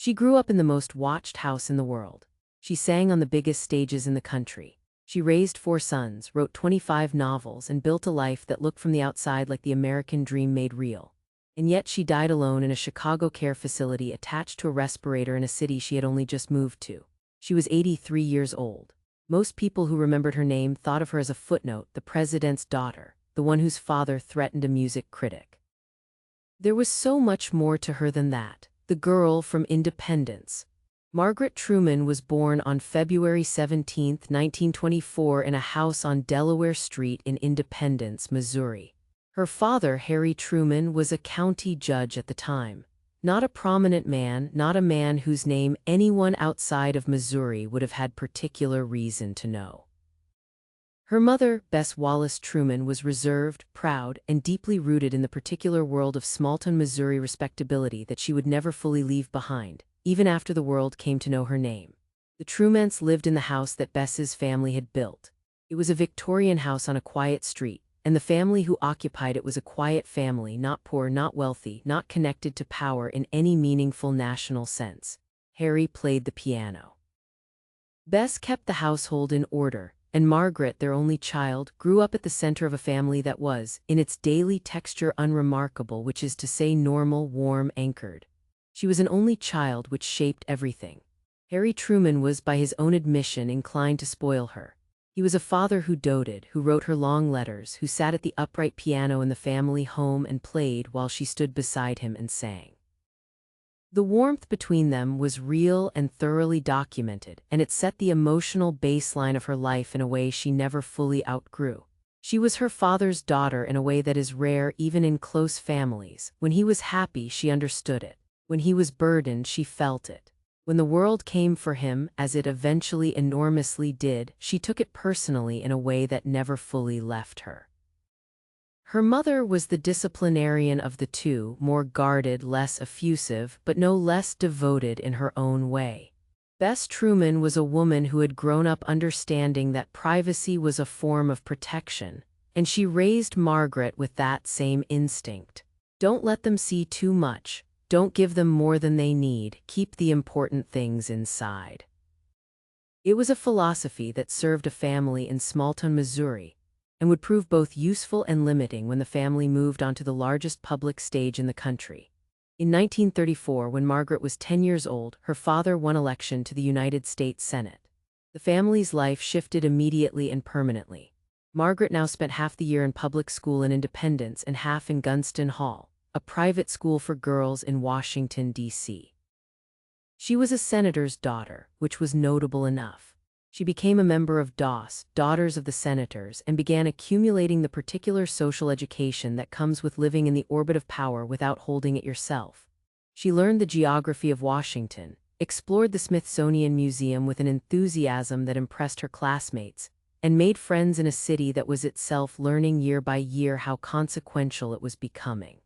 She grew up in the most watched house in the world. She sang on the biggest stages in the country. She raised 4 sons, wrote 25 novels, and built a life that looked from the outside like the American dream made real. And yet she died alone in a Chicago care facility attached to a respirator in a city she had only just moved to. She was 83 years old. Most people who remembered her name thought of her as a footnote, the president's daughter, the one whose father threatened a music critic. There was so much more to her than that. The girl from Independence. Margaret Truman was born on February 17, 1924 in a house on Delaware Street in Independence, Missouri. Her father, Harry Truman, was a county judge at the time. Not a prominent man, not a man whose name anyone outside of Missouri would have had particular reason to know. Her mother, Bess Wallace Truman, was reserved, proud, and deeply rooted in the particular world of small-town Missouri respectability that she would never fully leave behind, even after the world came to know her name. The Trumans lived in the house that Bess's family had built. It was a Victorian house on a quiet street, and the family who occupied it was a quiet family, not poor, not wealthy, not connected to power in any meaningful national sense. Harry played the piano. Bess kept the household in order, and Margaret, their only child, grew up at the center of a family that was, in its daily texture, unremarkable, which is to say normal, warm, anchored. She was an only child, which shaped everything. Harry Truman was, by his own admission, inclined to spoil her. He was a father who doted, who wrote her long letters, who sat at the upright piano in the family home and played while she stood beside him and sang. The warmth between them was real and thoroughly documented, and it set the emotional baseline of her life in a way she never fully outgrew. She was her father's daughter in a way that is rare even in close families. When he was happy, she understood it. When he was burdened, she felt it. When the world came for him, as it eventually enormously did, she took it personally in a way that never fully left her. Her mother was the disciplinarian of the two, more guarded, less effusive, but no less devoted in her own way. Bess Truman was a woman who had grown up understanding that privacy was a form of protection, and she raised Margaret with that same instinct. Don't let them see too much. Don't give them more than they need, keep the important things inside. It was a philosophy that served a family in small-town Missouri, and would prove both useful and limiting when the family moved onto the largest public stage in the country. In 1934, when Margaret was 10 years old, her father won election to the United States Senate. The family's life shifted immediately and permanently. Margaret now spent half the year in public school in Independence and half in Gunston Hall, a private school for girls in Washington, D.C. She was a senator's daughter, which was notable enough. She became a member of DOS, Daughters of the Senators, and began accumulating the particular social education that comes with living in the orbit of power without holding it yourself. She learned the geography of Washington, explored the Smithsonian Museum with an enthusiasm that impressed her classmates, and made friends in a city that was itself learning year by year how consequential it was becoming.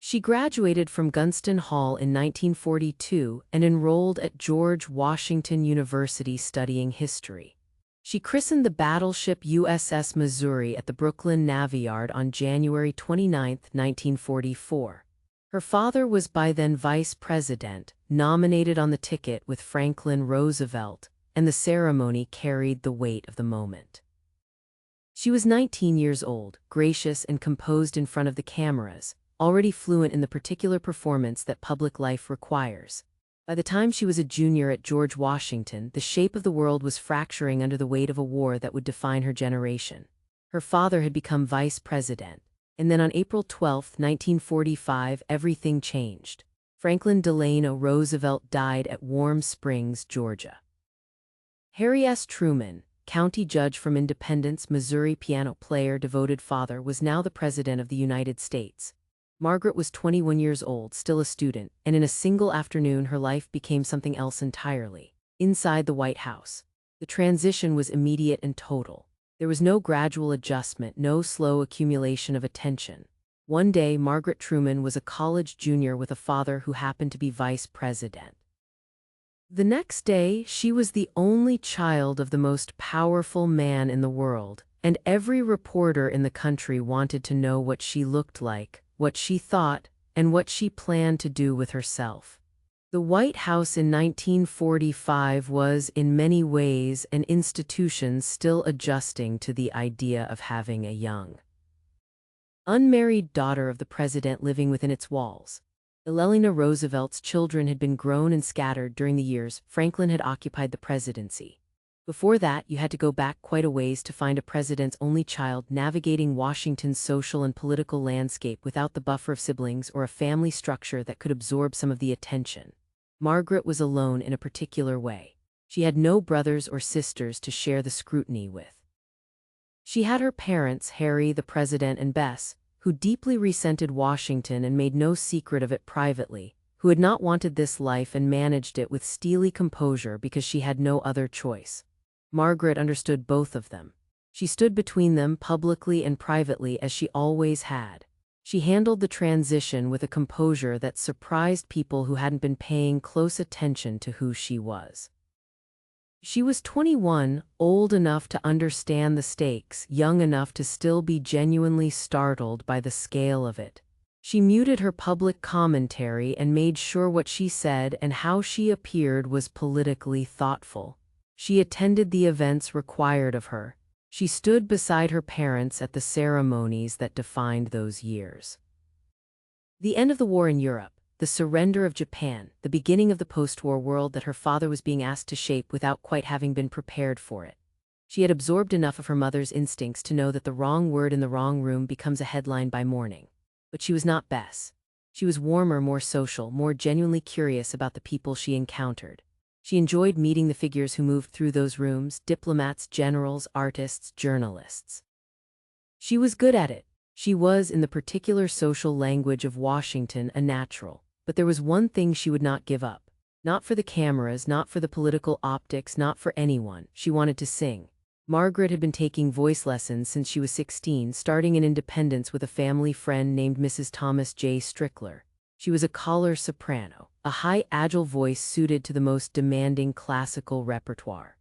She graduated from Gunston Hall in 1942 and enrolled at George Washington University studying history. She christened the battleship USS Missouri at the Brooklyn Navy Yard on January 29, 1944. Her father was by then vice president, nominated on the ticket with Franklin Roosevelt, and the ceremony carried the weight of the moment. She was 19 years old, gracious and composed in front of the cameras, already fluent in the particular performance that public life requires. By the time she was a junior at George Washington, the shape of the world was fracturing under the weight of a war that would define her generation. Her father had become vice president, and then on April 12, 1945, everything changed. Franklin Delano Roosevelt died at Warm Springs, Georgia. Harry S. Truman, county judge from Independence, Missouri, piano player, devoted father, was now the President of the United States. Margaret was 21 years old, still a student, and in a single afternoon her life became something else entirely. Inside the White House, the transition was immediate and total. There was no gradual adjustment, no slow accumulation of attention. One day, Margaret Truman was a college junior with a father who happened to be vice president. The next day, she was the only child of the most powerful man in the world, and every reporter in the country wanted to know what she looked like, what she thought, and what she planned to do with herself. The White House in 1945 was, in many ways, an institution still adjusting to the idea of having a young, unmarried daughter of the president living within its walls. Eleanor Roosevelt's children had been grown and scattered during the years Franklin had occupied the presidency. Before that, you had to go back quite a ways to find a president's only child navigating Washington's social and political landscape without the buffer of siblings or a family structure that could absorb some of the attention. Margaret was alone in a particular way. She had no brothers or sisters to share the scrutiny with. She had her parents, Harry, the president, and Bess, who deeply resented Washington and made no secret of it privately, who had not wanted this life and managed it with steely composure because she had no other choice. Margaret understood both of them. She stood between them publicly and privately as she always had. She handled the transition with a composure that surprised people who hadn't been paying close attention to who she was. She was 21, old enough to understand the stakes, young enough to still be genuinely startled by the scale of it. She muted her public commentary and made sure what she said and how she appeared was politically thoughtful. She attended the events required of her. She stood beside her parents at the ceremonies that defined those years. The end of the war in Europe, the surrender of Japan, the beginning of the post-war world that her father was being asked to shape without quite having been prepared for it. She had absorbed enough of her mother's instincts to know that the wrong word in the wrong room becomes a headline by morning. But she was not Bess. She was warmer, more social, more genuinely curious about the people she encountered. She enjoyed meeting the figures who moved through those rooms, diplomats, generals, artists, journalists. She was good at it. She was, in the particular social language of Washington, a natural. But there was one thing she would not give up. Not for the cameras, not for the political optics, not for anyone. She wanted to sing. Margaret had been taking voice lessons since she was 16, starting in Independence with a family friend named Mrs. Thomas J. Strickler. She was a collar soprano, a high, agile voice suited to the most demanding classical repertoire.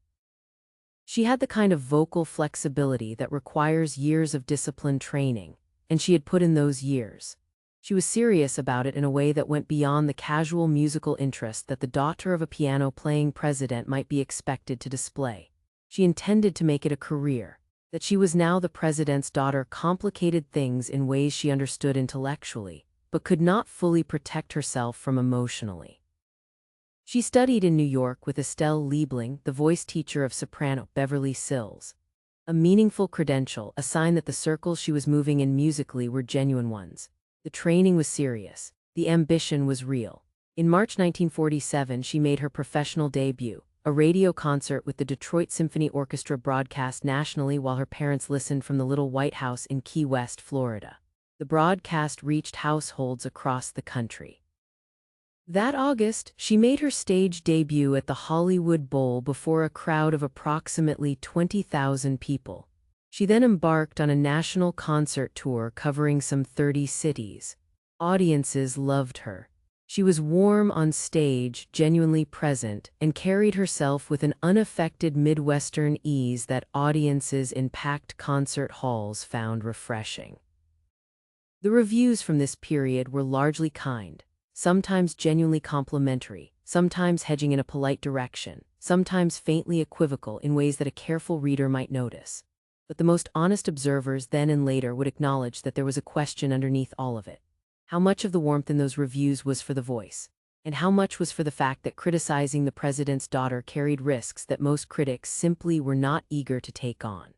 She had the kind of vocal flexibility that requires years of disciplined training, and she had put in those years. She was serious about it in a way that went beyond the casual musical interest that the daughter of a piano-playing president might be expected to display. She intended to make it a career. That she was now the president's daughter complicated things in ways she understood intellectually, but could not fully protect herself from emotionally. She studied in New York with Estelle Liebling, the voice teacher of soprano Beverly Sills. A meaningful credential, a sign that the circles she was moving in musically were genuine ones. The training was serious. The ambition was real. In March 1947, she made her professional debut, a radio concert with the Detroit Symphony Orchestra broadcast nationally while her parents listened from the Little White House in Key West, Florida. The broadcast reached households across the country. That August, she made her stage debut at the Hollywood Bowl before a crowd of approximately 20,000 people. She then embarked on a national concert tour covering some 30 cities. Audiences loved her. She was warm on stage, genuinely present, and carried herself with an unaffected Midwestern ease that audiences in packed concert halls found refreshing. The reviews from this period were largely kind, sometimes genuinely complimentary, sometimes hedging in a polite direction, sometimes faintly equivocal in ways that a careful reader might notice. But the most honest observers then and later would acknowledge that there was a question underneath all of it. How much of the warmth in those reviews was for the voice? And how much was for the fact that criticizing the president's daughter carried risks that most critics simply were not eager to take on?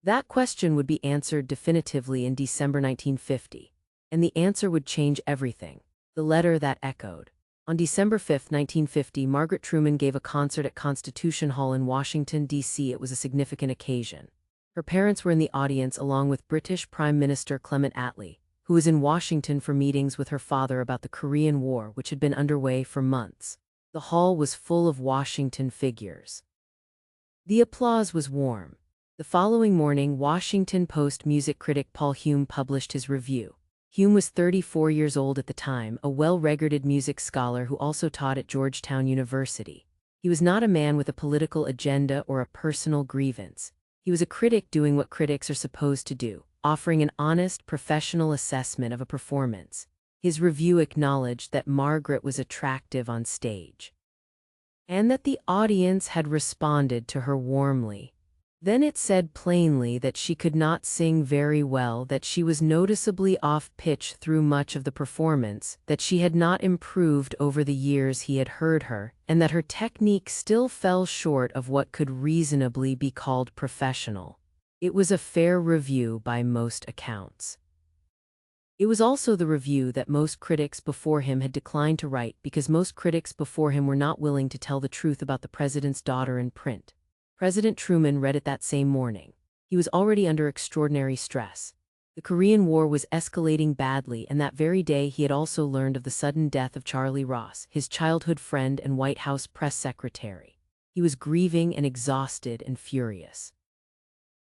That question would be answered definitively in December 1950, and the answer would change everything. The letter that echoed. On December 5, 1950, Margaret Truman gave a concert at Constitution Hall in Washington, D.C. It was a significant occasion. Her parents were in the audience along with British Prime Minister Clement Attlee, who was in Washington for meetings with her father about the Korean War, which had been underway for months. The hall was full of Washington figures. The applause was warm. The following morning, Washington Post music critic Paul Hume published his review. Hume was 34 years old at the time, a well-regarded music scholar who also taught at Georgetown University. He was not a man with a political agenda or a personal grievance. He was a critic doing what critics are supposed to do, offering an honest, professional assessment of a performance. His review acknowledged that Margaret was attractive on stage, and that the audience had responded to her warmly. Then it said plainly that she could not sing very well, that she was noticeably off-pitch through much of the performance, that she had not improved over the years he had heard her, and that her technique still fell short of what could reasonably be called professional. It was a fair review by most accounts. It was also the review that most critics before him had declined to write because most critics before him were not willing to tell the truth about the president's daughter in print. President Truman read it that same morning. He was already under extraordinary stress. The Korean War was escalating badly, and that very day he had also learned of the sudden death of Charlie Ross, his childhood friend and White House press secretary. He was grieving and exhausted and furious.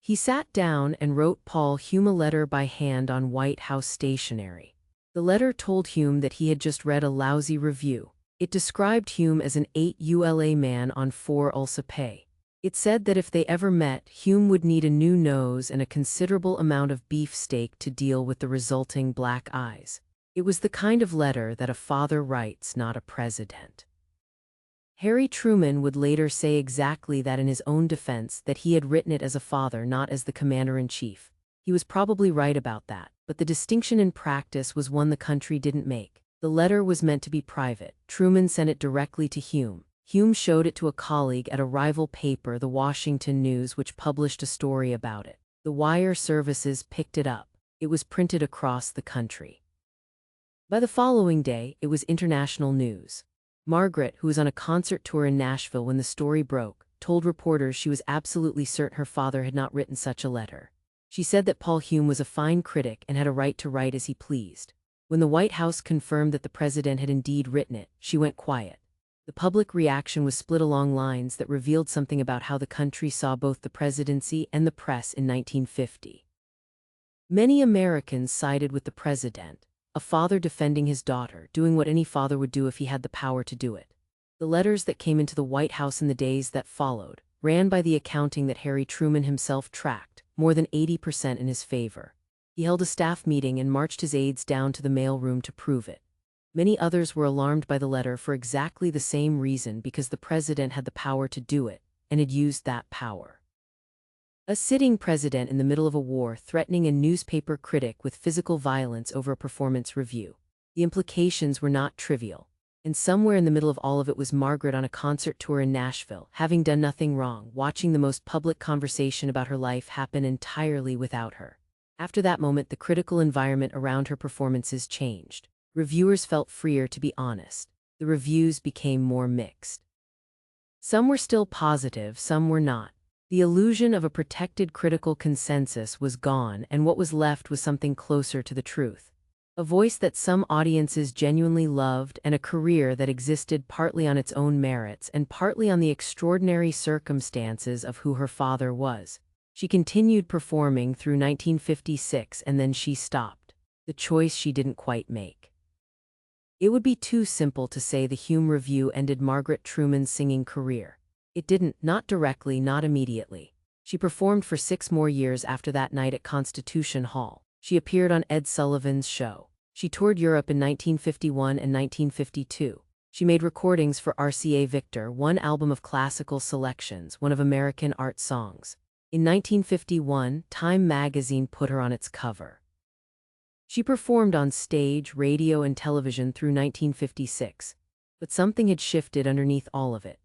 He sat down and wrote Paul Hume a letter by hand on White House stationery. The letter told Hume that he had just read a lousy review. It described Hume as an 8 ULA man on 4 ULSA pay. It said that if they ever met, Hume would need a new nose and a considerable amount of beefsteak to deal with the resulting black eyes. It was the kind of letter that a father writes, not a president. Harry Truman would later say exactly that in his own defense, that he had written it as a father, not as the commander-in-chief. He was probably right about that, but the distinction in practice was one the country didn't make. The letter was meant to be private. Truman sent it directly to Hume. Hume showed it to a colleague at a rival paper, the Washington News, which published a story about it. The wire services picked it up. It was printed across the country. By the following day, it was international news. Margaret, who was on a concert tour in Nashville when the story broke, told reporters she was absolutely certain her father had not written such a letter. She said that Paul Hume was a fine critic and had a right to write as he pleased. When the White House confirmed that the president had indeed written it, she went quiet. The public reaction was split along lines that revealed something about how the country saw both the presidency and the press in 1950. Many Americans sided with the president, a father defending his daughter, doing what any father would do if he had the power to do it. The letters that came into the White House in the days that followed ran, by the accounting that Harry Truman himself tracked, more than 80% in his favor. He held a staff meeting and marched his aides down to the mailroom to prove it. Many others were alarmed by the letter for exactly the same reason, because the president had the power to do it, and had used that power. A sitting president in the middle of a war threatening a newspaper critic with physical violence over a performance review. The implications were not trivial. And somewhere in the middle of all of it was Margaret on a concert tour in Nashville, having done nothing wrong, watching the most public conversation about her life happen entirely without her. After that moment, the critical environment around her performances changed. Reviewers felt freer to be honest. The reviews became more mixed. Some were still positive, some were not. The illusion of a protected critical consensus was gone, and what was left was something closer to the truth. A voice that some audiences genuinely loved, and a career that existed partly on its own merits and partly on the extraordinary circumstances of who her father was. She continued performing through 1956, and then she stopped. The choice she didn't quite make. It would be too simple to say the Hume Review ended Margaret Truman's singing career. It didn't, not directly, not immediately. She performed for 6 more years after that night at Constitution Hall. She appeared on Ed Sullivan's show. She toured Europe in 1951 and 1952. She made recordings for RCA Victor, one album of classical selections, one of American art songs. In 1951, Time magazine put her on its cover. She performed on stage, radio, and television through 1956. But something had shifted underneath all of it.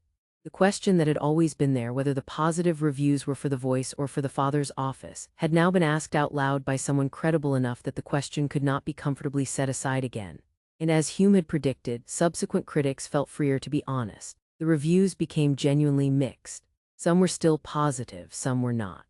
The question that had always been there, whether the positive reviews were for The Voice or for the father's office, had now been asked out loud by someone credible enough that the question could not be comfortably set aside again. And as Hume had predicted, subsequent critics felt freer to be honest. The reviews became genuinely mixed. Some were still positive, some were not.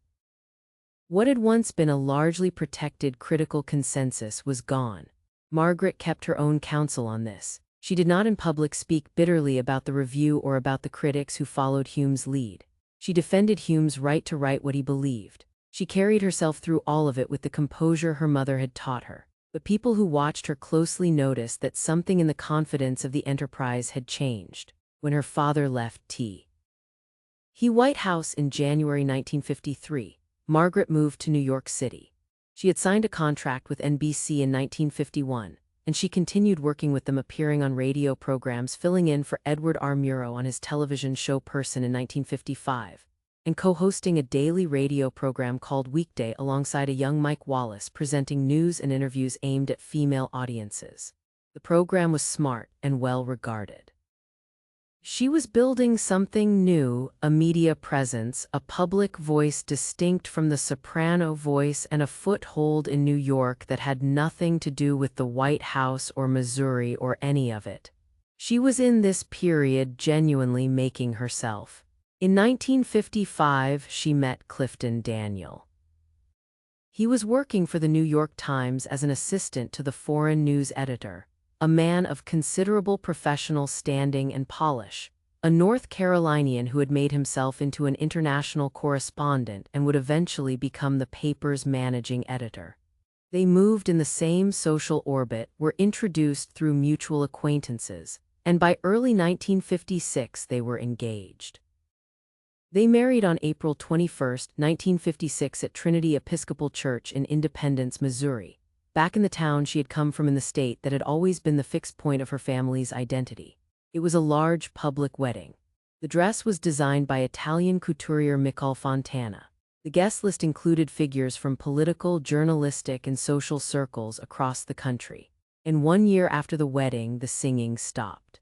What had once been a largely protected critical consensus was gone. Margaret kept her own counsel on this. She did not in public speak bitterly about the review or about the critics who followed Hume's lead. She defended Hume's right to write what he believed. She carried herself through all of it with the composure her mother had taught her. But people who watched her closely noticed that something in the confidence of the enterprise had changed. When her father left the White House in January 1953, Margaret moved to New York City. She had signed a contract with NBC in 1951, and she continued working with them, appearing on radio programs, filling in for Edward R. Murrow on his television show Person in 1955, and co-hosting a daily radio program called Weekday alongside a young Mike Wallace, presenting news and interviews aimed at female audiences. The program was smart and well regarded. She was building something new, a media presence, a public voice distinct from the soprano voice, and a foothold in New York that had nothing to do with the White House or Missouri or any of it. She was in this period genuinely making herself. In 1955, she met Clifton Daniel. He was working for the New York Times as an assistant to the foreign news editor, a man of considerable professional standing and polish, a North Carolinian who had made himself into an international correspondent and would eventually become the paper's managing editor. They moved in the same social orbit, were introduced through mutual acquaintances, and by early 1956 they were engaged. They married on April 21, 1956 at Trinity Episcopal Church in Independence, Missouri, back in the town she had come from in the state that had always been the fixed point of her family's identity. It was a large public wedding. The dress was designed by Italian couturier Michal Fontana. The guest list included figures from political, journalistic, and social circles across the country. And 1 year after the wedding, the singing stopped.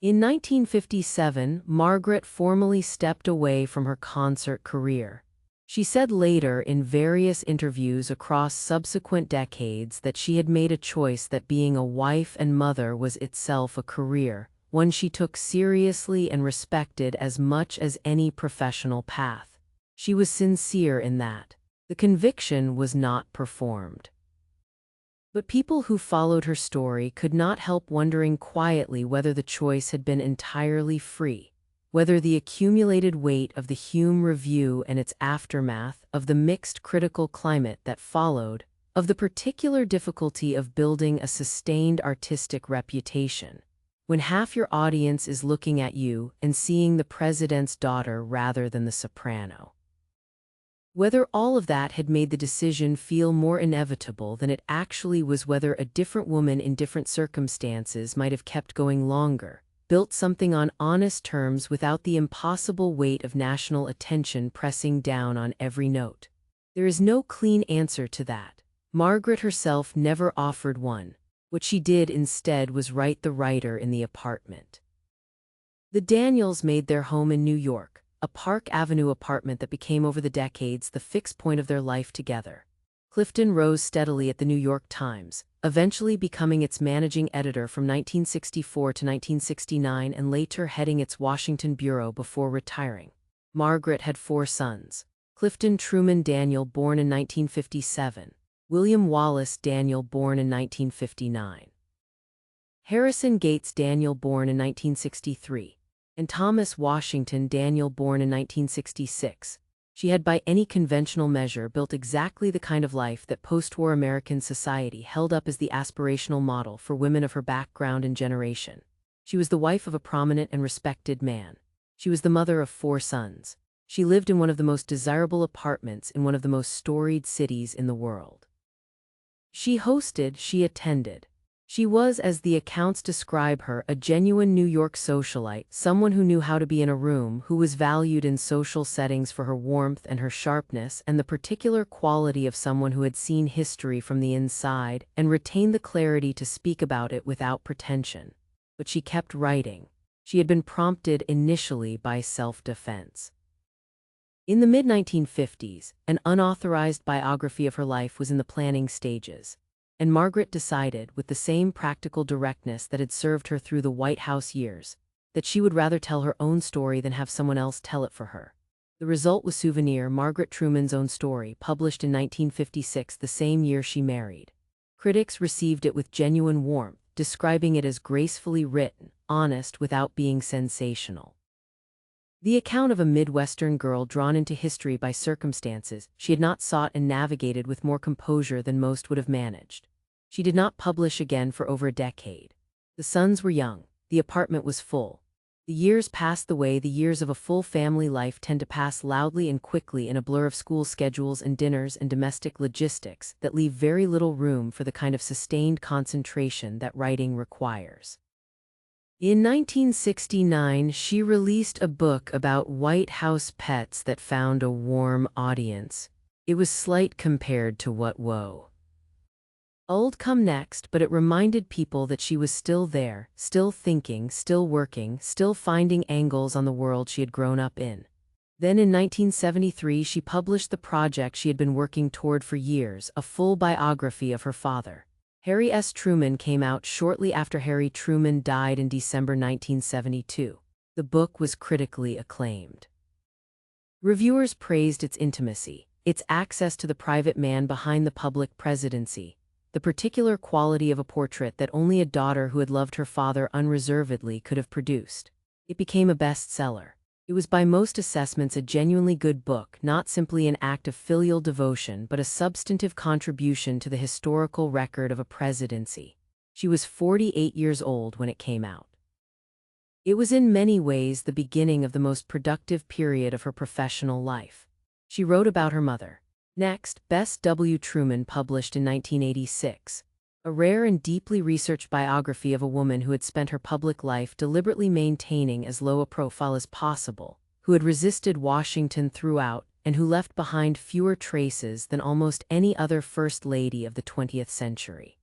In 1957, Margaret formally stepped away from her concert career. She said later in various interviews across subsequent decades that she had made a choice that being a wife and mother was itself a career, one she took seriously and respected as much as any professional path. She was sincere in that. The conviction was not performed. But people who followed her story could not help wondering quietly whether the choice had been entirely free, whether the accumulated weight of the Hume Review and its aftermath, of the mixed critical climate that followed, of the particular difficulty of building a sustained artistic reputation, when half your audience is looking at you and seeing the president's daughter rather than the soprano. Whether all of that had made the decision feel more inevitable than it actually was, whether a different woman in different circumstances might have kept going longer, built something on honest terms without the impossible weight of national attention pressing down on every note. There is no clean answer to that. Margaret herself never offered one. What she did instead was write the writer in the apartment. The Daniels made their home in New York, a Park Avenue apartment that became over the decades the fixed point of their life together. Clifton rose steadily at the New York Times, eventually becoming its managing editor from 1964 to 1969 and later heading its Washington bureau before retiring. Margaret had 4 sons: Clifton Truman Daniel, born in 1957, William Wallace Daniel, born in 1959, Harrison Gates Daniel, born in 1963, and Thomas Washington Daniel, born in 1966. She had by any conventional measure built exactly the kind of life that post-war American society held up as the aspirational model for women of her background and generation. She was the wife of a prominent and respected man. She was the mother of 4 sons. She lived in one of the most desirable apartments in one of the most storied cities in the world. She hosted, she attended. She was, as the accounts describe her, a genuine New York socialite, someone who knew how to be in a room, who was valued in social settings for her warmth and her sharpness, and the particular quality of someone who had seen history from the inside and retained the clarity to speak about it without pretension. But she kept writing. She had been prompted initially by self-defense. In the mid-1950s, an unauthorized biography of her life was in the planning stages. And Margaret decided, with the same practical directness that had served her through the White House years, that she would rather tell her own story than have someone else tell it for her. The result was Souvenir, Margaret Truman's own story, published in 1956, the same year she married. Critics received it with genuine warmth, describing it as gracefully written, honest without being sensational. The account of a Midwestern girl drawn into history by circumstances she had not sought and navigated with more composure than most would have managed. She did not publish again for over a decade. The sons were young, the apartment was full. The years passed the way the years of a full family life tend to pass loudly and quickly in a blur of school schedules and dinners and domestic logistics that leave very little room for the kind of sustained concentration that writing requires. In 1969, she released a book about White House pets that found a warm audience. It was slight compared to what would come next, but it reminded people that she was still there, still thinking, still working, still finding angles on the world she had grown up in. Then in 1973, she published the project she had been working toward for years, a full biography of her father. Heiress Truman came out shortly after Harry Truman died in December 1972. The book was critically acclaimed. Reviewers praised its intimacy, its access to the private man behind the public presidency, the particular quality of a portrait that only a daughter who had loved her father unreservedly could have produced. It became a bestseller. It was by most assessments a genuinely good book, not simply an act of filial devotion but a substantive contribution to the historical record of a presidency. She was 48 years old when it came out. It was in many ways the beginning of the most productive period of her professional life. She wrote about her mother. Next, Bess W. Truman published in 1986, a rare and deeply researched biography of a woman who had spent her public life deliberately maintaining as low a profile as possible, who had resisted Washington throughout, and who left behind fewer traces than almost any other First Lady of the 20th century.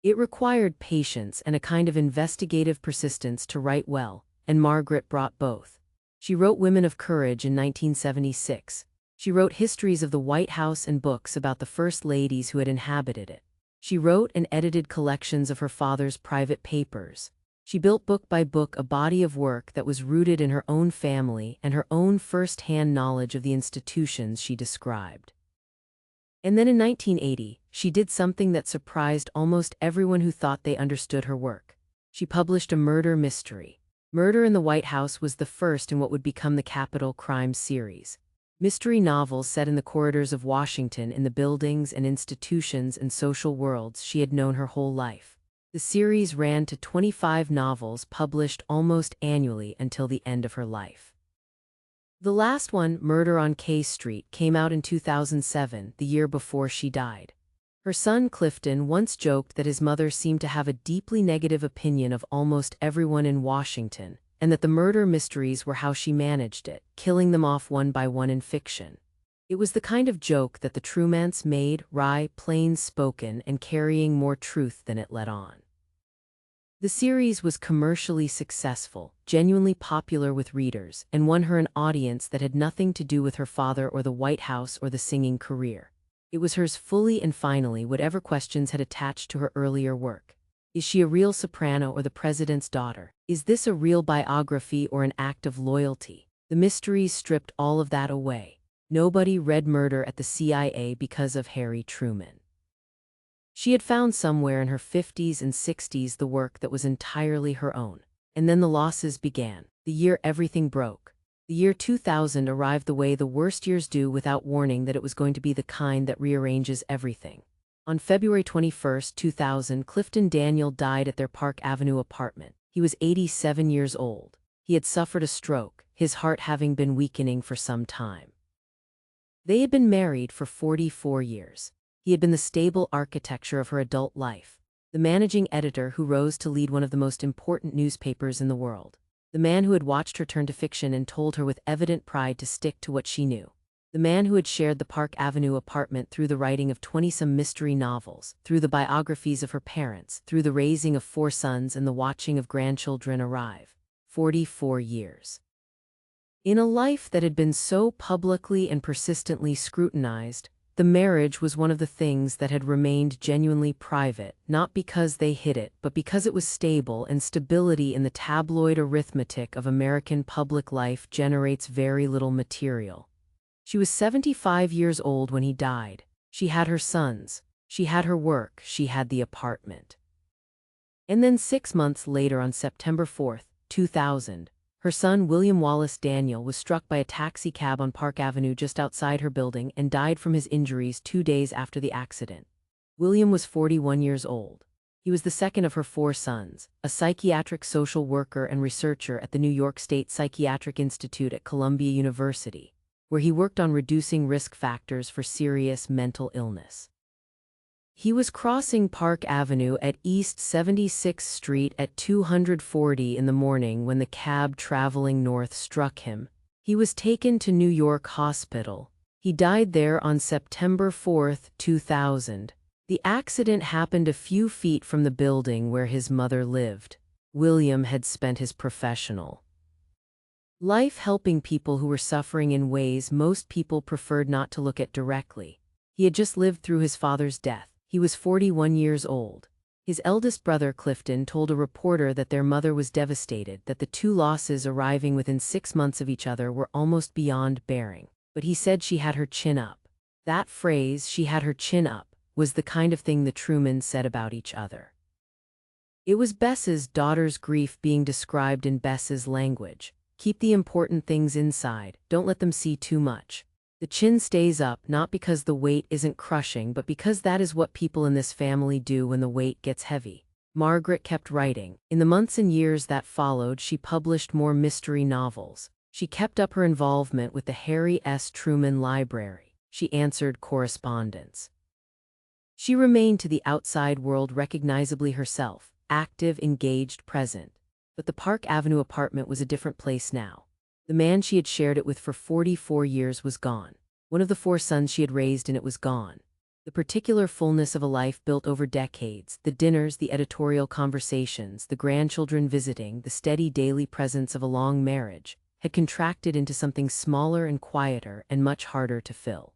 It required patience and a kind of investigative persistence to write well, and Margaret brought both. She wrote Women of Courage in 1976. She wrote histories of the White House and books about the first ladies who had inhabited it. She wrote and edited collections of her father's private papers. She built book by book a body of work that was rooted in her own family and her own first-hand knowledge of the institutions she described. And then in 1980, she did something that surprised almost everyone who thought they understood her work. She published a murder mystery. Murder in the White House was the first in what would become the Capital Crime series. Mystery novels set in the corridors of Washington in the buildings and institutions and social worlds she had known her whole life. The series ran to 25 novels published almost annually until the end of her life. The last one, Murder on K Street, came out in 2007, the year before she died. Her son Clifton once joked that his mother seemed to have a deeply negative opinion of almost everyone in Washington, and that the murder mysteries were how she managed it, killing them off one by one in fiction. It was the kind of joke that the Trumans made, wry, plain-spoken, and carrying more truth than it let on. The series was commercially successful, genuinely popular with readers, and won her an audience that had nothing to do with her father or the White House or the singing career. It was hers fully and finally, whatever questions had attached to her earlier work. Is she a real soprano or the president's daughter? Is this a real biography or an act of loyalty? The mysteries stripped all of that away. Nobody read Murder at the CIA because of Harry Truman. She had found somewhere in her 50s and 60s the work that was entirely her own. And then the losses began. The year everything broke. The year 2000 arrived the way the worst years do, without warning that it was going to be the kind that rearranges everything. On February 21, 2000, Clifton Daniel died at their Park Avenue apartment. He was 87 years old. He had suffered a stroke, his heart having been weakening for some time. They had been married for 44 years. He had been the stable architecture of her adult life, the managing editor who rose to lead one of the most important newspapers in the world, the man who had watched her turn to fiction and told her with evident pride to stick to what she knew. The man who had shared the Park Avenue apartment through the writing of 20-some mystery novels, through the biographies of her parents, through the raising of 4 sons and the watching of grandchildren arrive. 44 years. In a life that had been so publicly and persistently scrutinized, the marriage was one of the things that had remained genuinely private, not because they hid it, but because it was stable, and stability in the tabloid arithmetic of American public life generates very little material. She was 75 years old when he died. She had her sons. She had her work. She had the apartment. And then 6 months later, on September 4, 2000, her son William Wallace Daniel was struck by a taxi cab on Park Avenue just outside her building and died from his injuries 2 days after the accident. William was 41 years old. He was the second of her 4 sons, a psychiatric social worker and researcher at the New York State Psychiatric Institute at Columbia University, where he worked on reducing risk factors for serious mental illness. He was crossing Park Avenue at East 76th Street at 2:40 in the morning when the cab traveling north struck him. He was taken to New York Hospital. He died there on September 4, 2000. The accident happened a few feet from the building where his mother lived. William had spent his professional life helping people who were suffering in ways most people preferred not to look at directly. He had just lived through his father's death. He was 41 years old. His eldest brother, Clifton, told a reporter that their mother was devastated, that the 2 losses arriving within 6 months of each other were almost beyond bearing. But he said she had her chin up. That phrase, "she had her chin up," was the kind of thing the Trumans said about each other. It was Bess's daughter's grief being described in Bess's language. Keep the important things inside, don't let them see too much. The chin stays up not because the weight isn't crushing, but because that is what people in this family do when the weight gets heavy. Margaret kept writing. In the months and years that followed, she published more mystery novels. She kept up her involvement with the Heiress Truman Library. She answered correspondence. She remained to the outside world recognizably herself, active, engaged, present. But the Park Avenue apartment was a different place now. The man she had shared it with for 44 years was gone. One of the 4 sons she had raised in it was gone. The particular fullness of a life built over decades, the dinners, the editorial conversations, the grandchildren visiting, the steady daily presence of a long marriage, had contracted into something smaller and quieter and much harder to fill.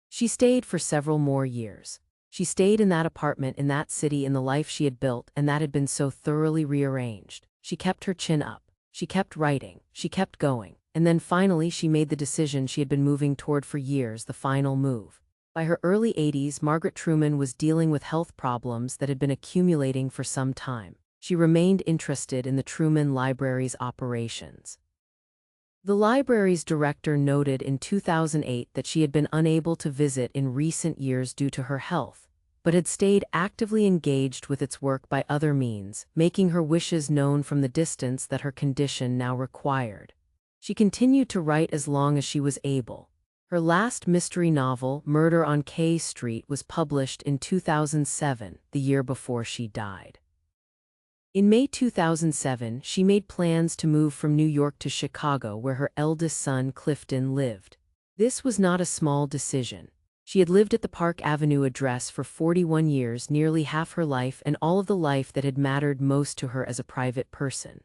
She stayed for several more years. She stayed in that apartment in that city in the life she had built and that had been so thoroughly rearranged. She kept her chin up. She kept writing. She kept going. And then finally she made the decision she had been moving toward for years, the final move. By her early 80s, Margaret Truman was dealing with health problems that had been accumulating for some time. She remained interested in the Truman Library's operations. The library's director noted in 2008 that she had been unable to visit in recent years due to her health, but had stayed actively engaged with its work by other means, making her wishes known from the distance that her condition now required. She continued to write as long as she was able. Her last mystery novel, Murder on K Street, was published in 2007, the year before she died. In May 2007, she made plans to move from New York to Chicago, where her eldest son, Clifton, lived. This was not a small decision. She had lived at the Park Avenue address for 41 years, nearly half her life and all of the life that had mattered most to her as a private person.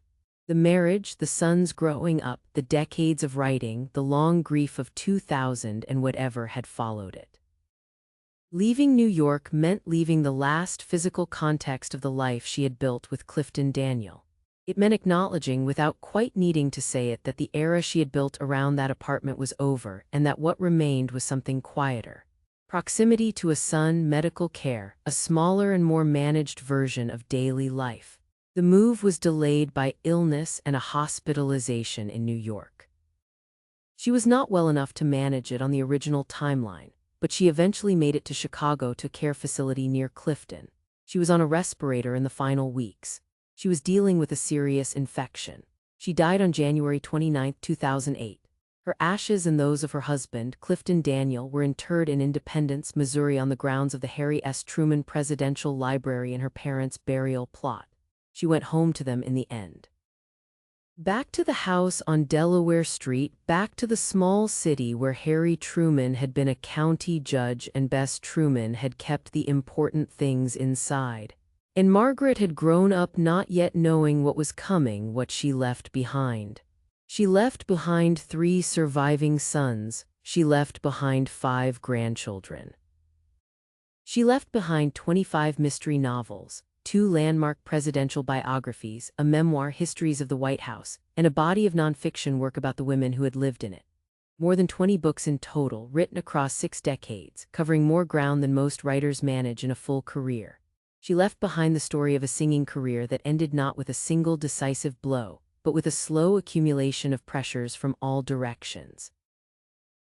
The marriage, the sons growing up, the decades of writing, the long grief of 2000 and whatever had followed it. Leaving New York meant leaving the last physical context of the life she had built with Clifton Daniel. It meant acknowledging, without quite needing to say it, that the era she had built around that apartment was over and that what remained was something quieter. Proximity to a son, medical care, a smaller and more managed version of daily life. The move was delayed by illness and a hospitalization in New York. She was not well enough to manage it on the original timeline, but she eventually made it to Chicago to a care facility near Clifton. She was on a respirator in the final weeks. She was dealing with a serious infection. She died on January 29, 2008. Her ashes and those of her husband, Clifton Daniel, were interred in Independence, Missouri on the grounds of the Heiress Truman Presidential Library in her parents' burial plot. She went home to them in the end. Back to the house on Delaware Street, back to the small city where Harry Truman had been a county judge and Bess Truman had kept the important things inside. And Margaret had grown up not yet knowing what was coming, what she left behind. She left behind 3 surviving sons. She left behind 5 grandchildren. She left behind 25 mystery novels, 2 landmark presidential biographies, a memoir, Histories of the White House, and a body of nonfiction work about the women who had lived in it. More than 20 books in total, written across 6 decades, covering more ground than most writers manage in a full career. She left behind the story of a singing career that ended not with a single decisive blow, but with a slow accumulation of pressures from all directions.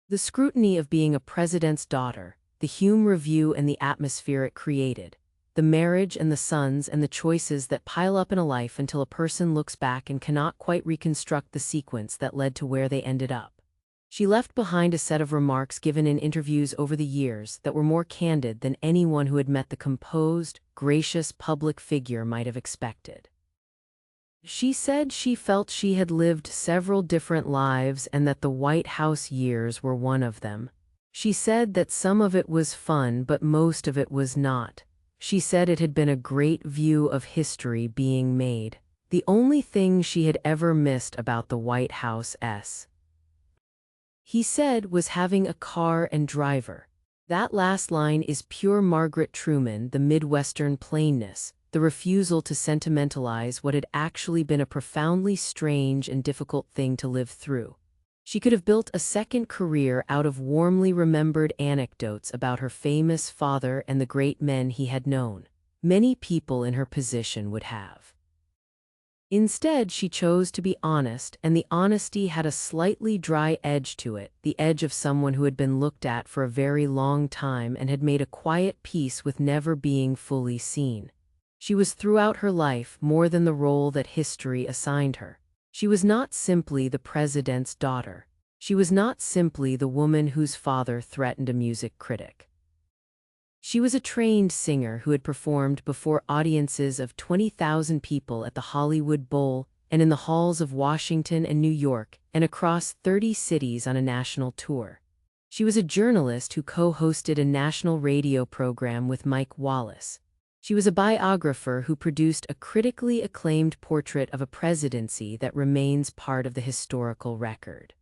The scrutiny of being a president's daughter, the Hume Review and the atmosphere it created, the marriage and the sons and the choices that pile up in a life until a person looks back and cannot quite reconstruct the sequence that led to where they ended up. She left behind a set of remarks given in interviews over the years that were more candid than anyone who had met the composed, gracious public figure might have expected. She said she felt she had lived several different lives and that the White House years were one of them. She said that some of it was fun, but most of it was not. She said it had been a great view of history being made. The only thing she had ever missed about the White House, he said, was having a car and driver. That last line is pure Margaret Truman, the Midwestern plainness, the refusal to sentimentalize what had actually been a profoundly strange and difficult thing to live through. She could have built a second career out of warmly remembered anecdotes about her famous father and the great men he had known. Many people in her position would have. Instead, she chose to be honest, and the honesty had a slightly dry edge to it, the edge of someone who had been looked at for a very long time and had made a quiet peace with never being fully seen. She was throughout her life more than the role that history assigned her. She was not simply the president's daughter. She was not simply the woman whose father threatened a music critic. She was a trained singer who had performed before audiences of 20,000 people at the Hollywood Bowl and in the halls of Washington and New York and across 30 cities on a national tour. She was a journalist who co-hosted a national radio program with Mike Wallace. She was a biographer who produced a critically acclaimed portrait of a presidency that remains part of the historical record.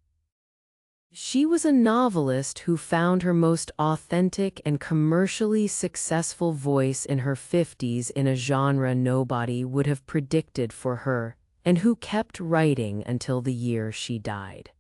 She was a novelist who found her most authentic and commercially successful voice in her 50s in a genre nobody would have predicted for her, and who kept writing until the year she died.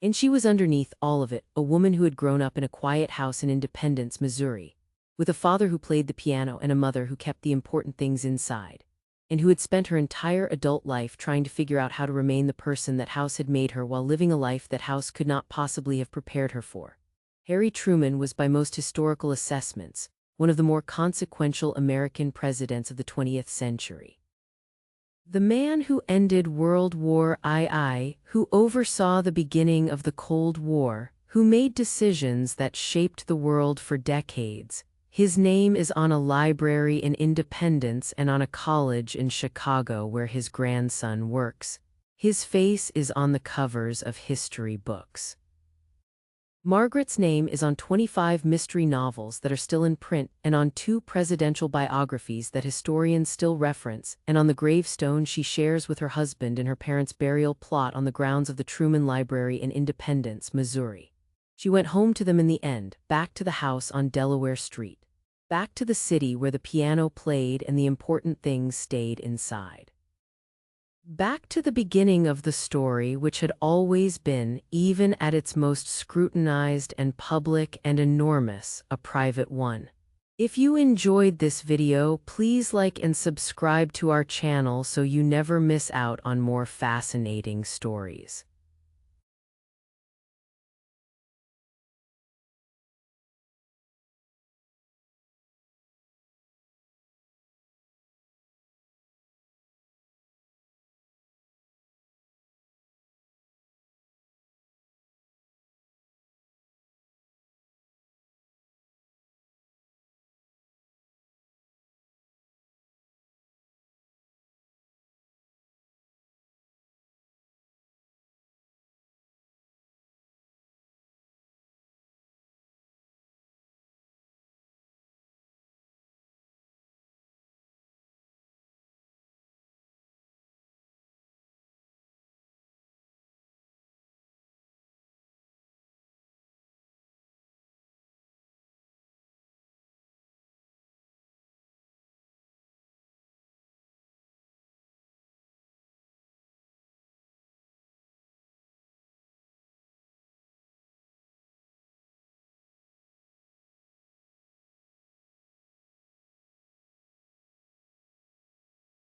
And she was underneath all of it, a woman who had grown up in a quiet house in Independence, Missouri, with a father who played the piano and a mother who kept the important things inside, and who had spent her entire adult life trying to figure out how to remain the person that House had made her while living a life that House could not possibly have prepared her for. Harry Truman was, by most historical assessments, one of the more consequential American presidents of the 20th century. The man who ended World War II, who oversaw the beginning of the Cold War, who made decisions that shaped the world for decades. His name is on a library in Independence and on a college in Chicago where his grandson works. His face is on the covers of history books. Margaret's name is on 25 mystery novels that are still in print and on 2 presidential biographies that historians still reference, and on the gravestone she shares with her husband in her parents' burial plot on the grounds of the Truman Library in Independence, Missouri. She went home to them in the end, back to the house on Delaware Street. Back to the city where the piano played and the important things stayed inside. Back to the beginning of the story, which had always been, even at its most scrutinized and public and enormous, a private one. If you enjoyed this video, please like and subscribe to our channel so you never miss out on more fascinating stories.